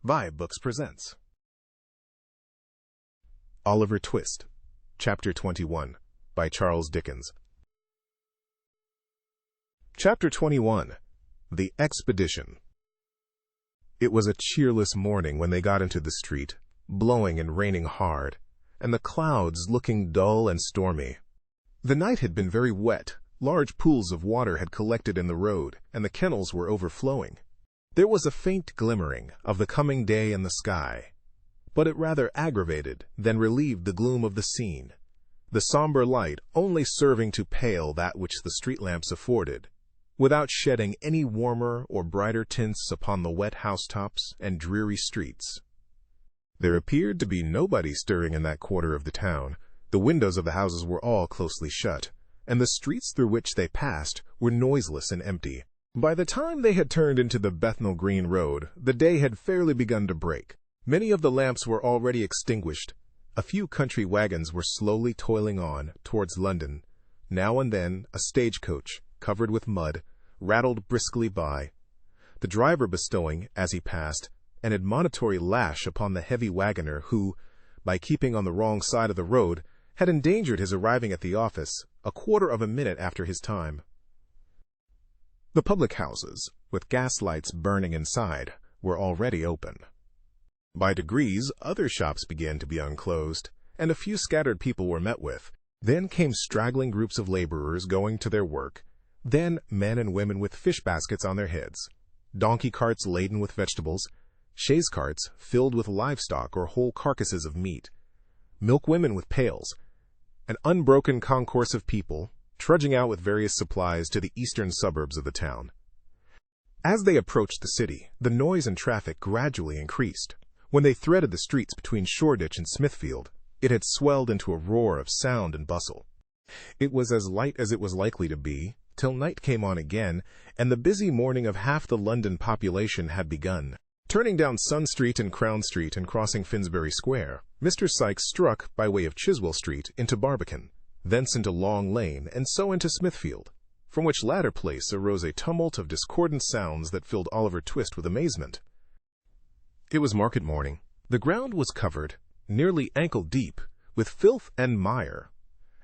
vibeBooks presents Oliver Twist, Chapter 21, by Charles Dickens. Chapter 21, The Expedition. It was a cheerless morning when they got into the street, blowing and raining hard, and the clouds looking dull and stormy. The night had been very wet. Large pools of water had collected in the road, and the kennels were overflowing. There was a faint glimmering of the coming day in the sky, but it rather aggravated than relieved the gloom of the scene, the somber light only serving to pale that which the street lamps afforded, without shedding any warmer or brighter tints upon the wet housetops and dreary streets. There appeared to be nobody stirring in that quarter of the town. The windows of the houses were all closely shut, and the streets through which they passed were noiseless and empty. By the time they had turned into the Bethnal Green Road, the day had fairly begun to break. Many of the lamps were already extinguished. A few country wagons were slowly toiling on towards London. Now and then a stagecoach, covered with mud, rattled briskly by, the driver bestowing, as he passed, an admonitory lash upon the heavy wagoner who, by keeping on the wrong side of the road, had endangered his arriving at the office a quarter of a minute after his time. The public houses, with gas lights burning inside, were already open. By degrees, other shops began to be unclosed, and a few scattered people were met with. Then came straggling groups of laborers going to their work, then men and women with fish baskets on their heads, donkey carts laden with vegetables, chaise carts filled with livestock or whole carcasses of meat, milk women with pails, an unbroken concourse of people trudging out with various supplies to the eastern suburbs of the town. As they approached the city, the noise and traffic gradually increased. When they threaded the streets between Shoreditch and Smithfield, it had swelled into a roar of sound and bustle. It was as light as it was likely to be, till night came on again, and the busy morning of half the London population had begun. Turning down Sun Street and Crown Street and crossing Finsbury Square, Mr. Sikes struck, by way of Chiswell Street, into Barbican, thence into Long Lane, and so into Smithfield, from which latter place arose a tumult of discordant sounds that filled Oliver Twist with amazement. It was market morning. The ground was covered, nearly ankle-deep, with filth and mire.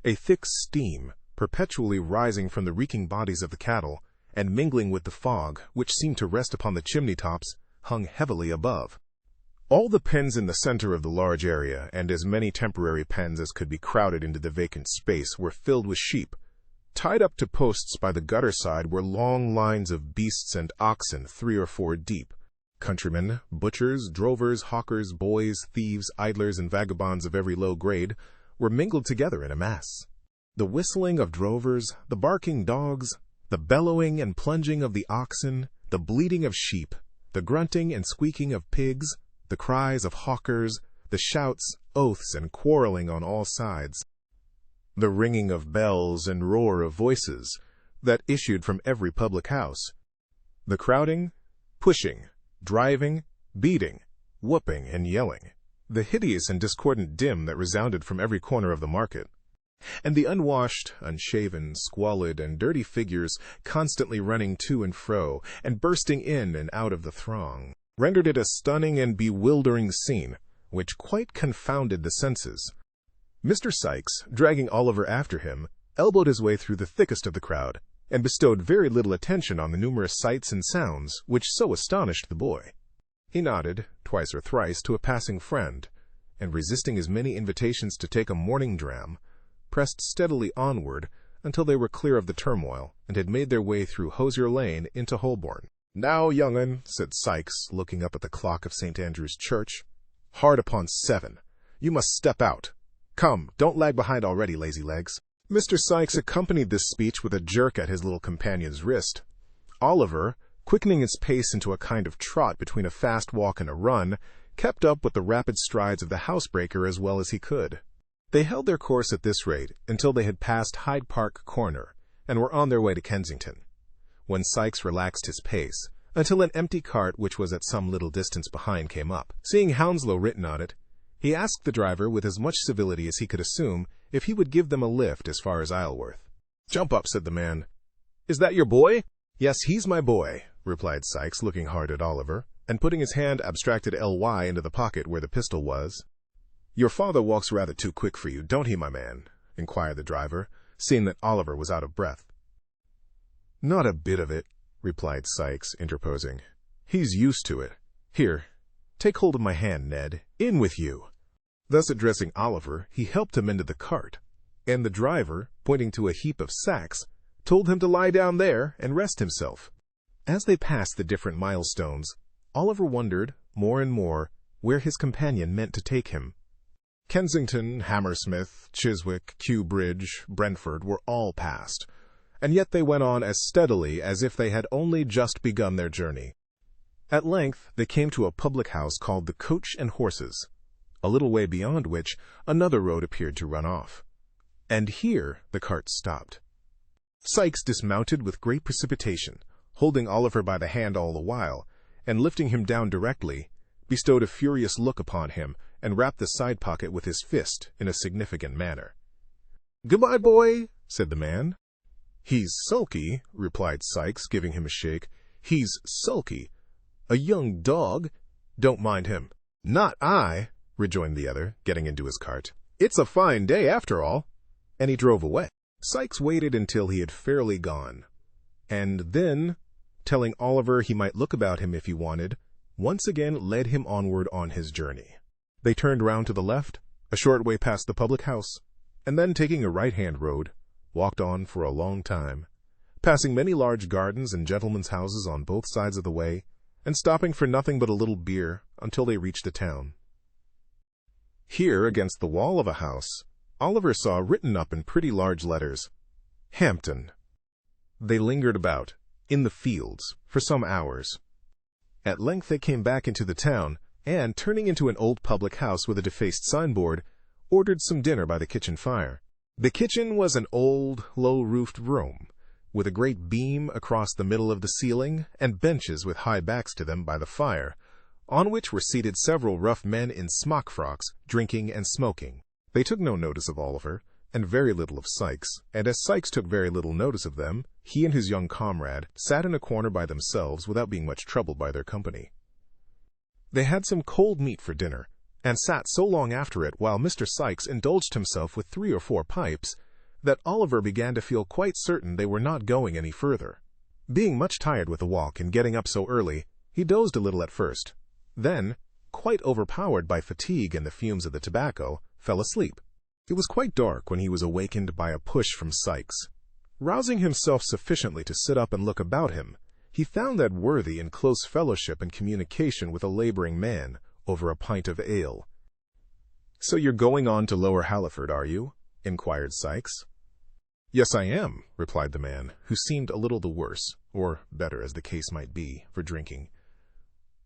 A thick steam, perpetually rising from the reeking bodies of the cattle, and mingling with the fog, which seemed to rest upon the chimney-tops, hung heavily above. All the pens in the center of the large area, and as many temporary pens as could be crowded into the vacant space, were filled with sheep. Tied up to posts by the gutter side were long lines of beasts and oxen 3 or 4 deep. Countrymen, butchers, drovers, hawkers, boys, thieves, idlers, and vagabonds of every low grade were mingled together in a mass. The whistling of drovers, the barking dogs, the bellowing and plunging of the oxen, the bleating of sheep, the grunting and squeaking of pigs, the cries of hawkers, the shouts, oaths, and quarreling on all sides, the ringing of bells and roar of voices that issued from every public house, the crowding, pushing, driving, beating, whooping, and yelling, the hideous and discordant din that resounded from every corner of the market, and the unwashed, unshaven, squalid, and dirty figures constantly running to and fro, and bursting in and out of the throng, rendered it a stunning and bewildering scene, which quite confounded the senses. Mr. Sikes, dragging Oliver after him, elbowed his way through the thickest of the crowd, and bestowed very little attention on the numerous sights and sounds which so astonished the boy. He nodded, twice or thrice, to a passing friend, and resisting as many invitations to take a morning dram, pressed steadily onward until they were clear of the turmoil, and had made their way through Hosier Lane into Holborn. "Now, young un," said Sikes, looking up at the clock of St. Andrew's Church, "hard upon 7. You must step out. Come, don't lag behind already, lazy legs." Mr. Sikes accompanied this speech with a jerk at his little companion's wrist. Oliver, quickening his pace into a kind of trot between a fast walk and a run, kept up with the rapid strides of the housebreaker as well as he could. They held their course at this rate until they had passed Hyde Park Corner and were on their way to Kensington, when Sikes relaxed his pace, until an empty cart which was at some little distance behind came up. Seeing Hounslow written on it, he asked the driver with as much civility as he could assume if he would give them a lift as far as Isleworth. "Jump up," said the man. "Is that your boy?" "Yes, he's my boy," replied Sikes, looking hard at Oliver. and putting his hand abstracted LY into the pocket where the pistol was. "Your father walks rather too quick for you, don't he, my man?" inquired the driver, seeing that Oliver was out of breath. "Not a bit of it," replied Sikes, interposing. "He's used to it. Here, take hold of my hand, Ned. In with you." Thus addressing Oliver, he helped him into the cart, and the driver, pointing to a heap of sacks, told him to lie down there and rest himself. As they passed the different milestones, Oliver wondered, more and more, where his companion meant to take him. Kensington, Hammersmith, Chiswick, Kew Bridge, Brentford were all passed, and yet they went on as steadily as if they had only just begun their journey. At length they came to a public house called the Coach and Horses, a little way beyond which another road appeared to run off. And here the cart stopped. Sikes dismounted with great precipitation, holding Oliver by the hand all the while, and lifting him down directly, bestowed a furious look upon him, and rapped the side pocket with his fist in a significant manner. "Goodbye, boy," said the man. "He's sulky," replied Sikes, giving him a shake. "He's sulky. A young dog. Don't mind him." "Not I," rejoined the other, getting into his cart. "It's a fine day, after all." And he drove away. Sikes waited until he had fairly gone, and then, telling Oliver he might look about him if he wanted, once again led him onward on his journey. They turned round to the left, a short way past the public house, and then taking a right-hand road, walked on for a long time, passing many large gardens and gentlemen's houses on both sides of the way, and stopping for nothing but a little beer until they reached the town. Here, against the wall of a house, Oliver saw written up in pretty large letters, "Hampton." They lingered about, in the fields, for some hours. At length they came back into the town, and, turning into an old public house with a defaced signboard, ordered some dinner by the kitchen fire. The kitchen was an old, low-roofed room, with a great beam across the middle of the ceiling, and benches with high backs to them by the fire, on which were seated several rough men in smock frocks, drinking and smoking. They took no notice of Oliver, and very little of Sikes, and as Sikes took very little notice of them, he and his young comrade sat in a corner by themselves without being much troubled by their company. They had some cold meat for dinner, and sat so long after it while Mr. Sikes indulged himself with 3 or 4 pipes, that Oliver began to feel quite certain they were not going any further. Being much tired with the walk and getting up so early, he dozed a little at first, then, quite overpowered by fatigue and the fumes of the tobacco, fell asleep. It was quite dark when he was awakened by a push from Sikes. Rousing himself sufficiently to sit up and look about him, he found that worthy in close fellowship and communication with a laboring man over a pint of ale. "So you're going on to Lower Halliford, are you?" inquired Sikes. "Yes, I am," replied the man, who seemed a little the worse, or better as the case might be, for drinking.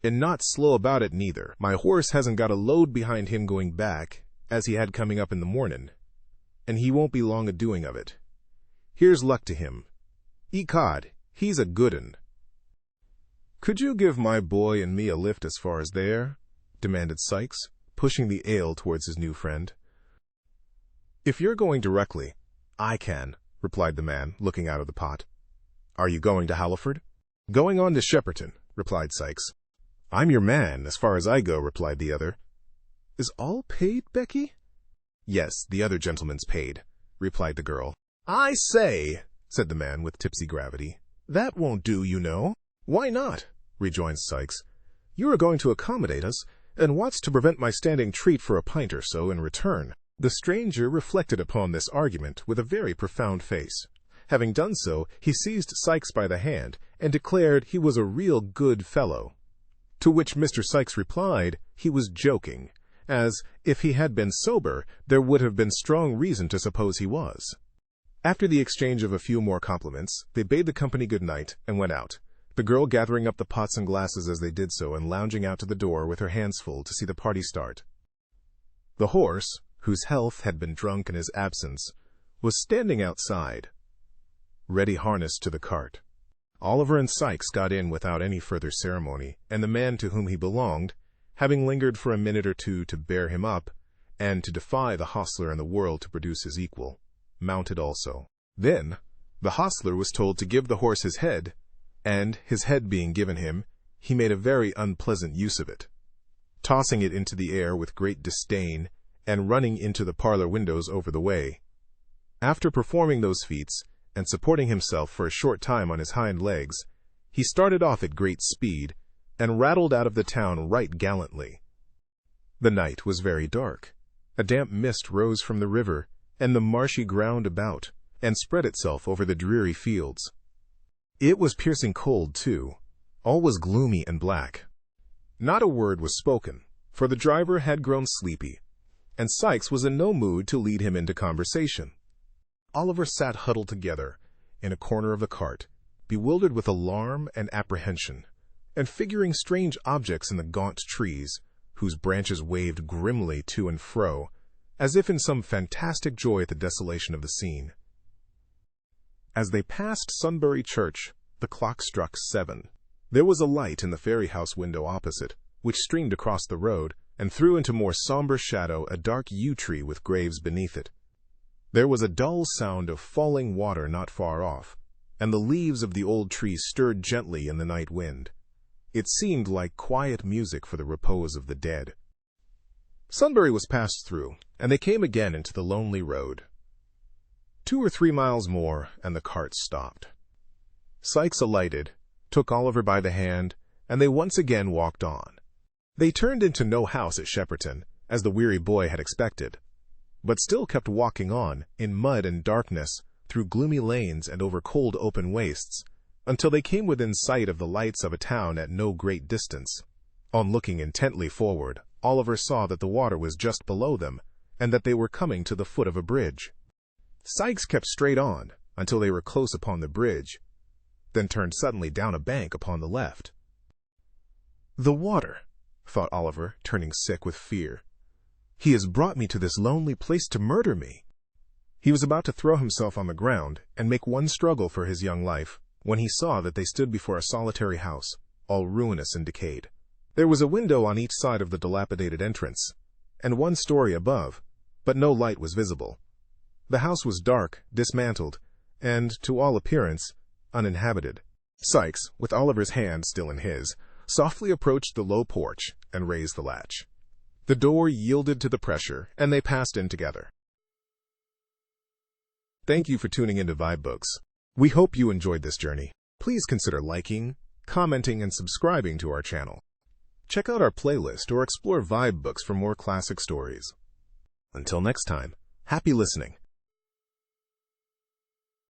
"And not slow about it neither. My horse hasn't got a load behind him going back, as he had coming up in the morning, and he won't be long a-doing of it. Here's luck to him. Ecod, he's a good un." "Could you give my boy and me a lift as far as there?" demanded Sikes, pushing the ale towards his new friend. "If you're going directly, I can," replied the man, looking out of the pot. "Are you going to Halliford?" "Going on to Shepperton," replied Sikes. "I'm your man, as far as I go," replied the other. "Is all paid, Becky?" "Yes, the other gentleman's paid," replied the girl. "I say," said the man with tipsy gravity, "that won't do, you know." "Why not?" rejoined Sikes. "You are going to accommodate us, and what's to prevent my standing treat for a pint or so in return?" The stranger reflected upon this argument with a very profound face. Having done so, he seized Sikes by the hand, and declared he was a real good fellow. To which Mr. Sikes replied he was joking, as, if he had been sober, there would have been strong reason to suppose he was. After the exchange of a few more compliments, they bade the company good night, and went out, the girl gathering up the pots and glasses as they did so, and lounging out to the door with her hands full to see the party start. The horse, whose health had been drunk in his absence, was standing outside, ready harnessed to the cart. Oliver and Sikes got in without any further ceremony, and the man to whom he belonged, having lingered for a minute or two to bear him up, and to defy the hostler in the world to produce his equal, mounted also. Then the hostler was told to give the horse his head, and, his head being given him, he made a very unpleasant use of it, tossing it into the air with great disdain and running into the parlor windows over the way. After performing those feats and supporting himself for a short time on his hind legs, he started off at great speed and rattled out of the town right gallantly. The night was very dark. A damp mist rose from the river and the marshy ground about, and spread itself over the dreary fields. It was piercing cold, too. All was gloomy and black. Not a word was spoken, for the driver had grown sleepy, and Sikes was in no mood to lead him into conversation. Oliver sat huddled together in a corner of the cart, bewildered with alarm and apprehension, and figuring strange objects in the gaunt trees, whose branches waved grimly to and fro, as if in some fantastic joy at the desolation of the scene. As they passed Sunbury Church, the clock struck 7. There was a light in the ferry house window opposite, which streamed across the road and threw into more somber shadow a dark yew tree with graves beneath it. There was a dull sound of falling water not far off, and the leaves of the old tree stirred gently in the night wind. It seemed like quiet music for the repose of the dead. Sunbury was passed through, and they came again into the lonely road. 2 or 3 miles more, and the cart stopped. Sikes alighted, took Oliver by the hand, and they once again walked on. They turned into no house at Shepperton, as the weary boy had expected, but still kept walking on, in mud and darkness, through gloomy lanes and over cold open wastes, until they came within sight of the lights of a town at no great distance. On looking intently forward, Oliver saw that the water was just below them, and that they were coming to the foot of a bridge. Sikes kept straight on until they were close upon the bridge, then turned suddenly down a bank upon the left. "The water," thought Oliver, turning sick with fear. "He has brought me to this lonely place to murder me." He was about to throw himself on the ground and make one struggle for his young life, when he saw that they stood before a solitary house, all ruinous and decayed. There was a window on each side of the dilapidated entrance, and 1 story above, but no light was visible. The house was dark, dismantled, and, to all appearance, uninhabited. Sikes, with Oliver's hand still in his, softly approached the low porch and raised the latch. The door yielded to the pressure, and they passed in together. Thank you for tuning into vibeBooks. We hope you enjoyed this journey. Please consider liking, commenting, and subscribing to our channel. Check out our playlist or explore vibeBooks for more classic stories. Until next time, happy listening.